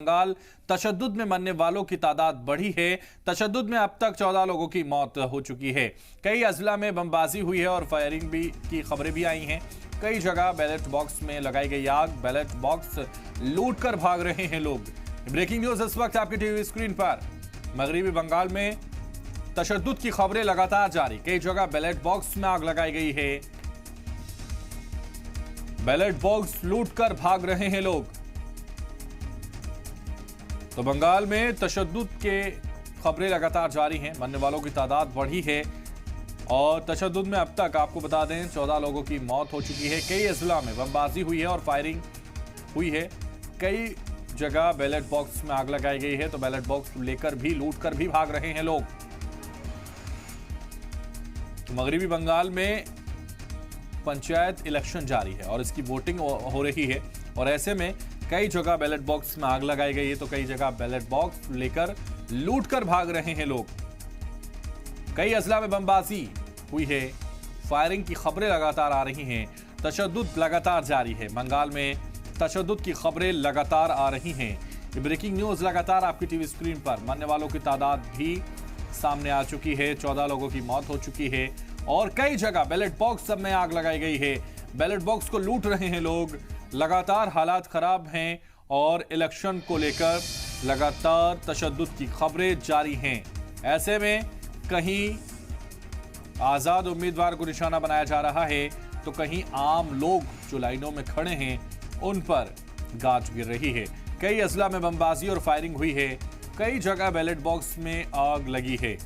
बंगाल तशद्दुद में मरने वालों की तादाद बढ़ी है। तशद्दुद में अब तक 14 लोगों की मौत हो चुकी है। कई अजला में बमबाजी हुई है और फायरिंग भी की खबरें भी आई हैं। कई जगह बैलेट बॉक्स में लगाई गई आग, बैलेट बॉक्स लूट कर भाग रहे हैं लोग। ब्रेकिंग न्यूज इस वक्त आपकी टीवी स्क्रीन पर। मगरिबी बंगाल में तशद्दुद की खबरें लगातार जारी। कई जगह बैलेट बॉक्स में आग लगाई गई है। बैलेट बॉक्स लूट कर भाग रहे हैं लोग। तो बंगाल में तशद्दुद के खबरें लगातार जारी हैं। मरने वालों की तादाद बढ़ी है और तशद्दुद में अब तक आपको बता दें 14 लोगों की मौत हो चुकी है। कई अजला में बमबाजी हुई है और फायरिंग हुई है। कई जगह बैलेट बॉक्स में आग लगाई गई है तो बैलेट बॉक्स लेकर भी लूट कर भी भाग रहे हैं लोग। तो मगरिबी बंगाल में पंचायत इलेक्शन जारी है और इसकी वोटिंग हो रही है और ऐसे में कई जगह बैलेट बॉक्स में आग लगाई गई है तो कई जगह बैलेट बॉक्स लेकर लूट कर भाग रहे हैं लोग। कई अजला में बमबाजी हुई है। फायरिंग की खबरें लगातार आ रही हैं। तशद्दुद लगातार जारी है। बंगाल में तशद्दुद की खबरें लगातार आ रही हैं। ये ब्रेकिंग न्यूज लगातार आपकी टीवी स्क्रीन पर। मरने वालों की तादाद भी सामने आ चुकी है। 14 लोगों की मौत हो चुकी है और कई जगह बैलेट बॉक्स सब में आग लगाई गई है। बैलेट बॉक्स को लूट रहे हैं लोग। लगातार हालात खराब हैं और इलेक्शन को लेकर लगातार तशद्दुद की खबरें जारी हैं। ऐसे में कहीं आजाद उम्मीदवार को निशाना बनाया जा रहा है तो कहीं आम लोग जो लाइनों में खड़े हैं उन पर गाज गिर रही है। कई अजला में बमबाजी और फायरिंग हुई है। कई जगह बैलेट बॉक्स में आग लगी है।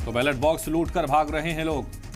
तो बैलेट बॉक्स लूट कर भाग रहे हैं लोग।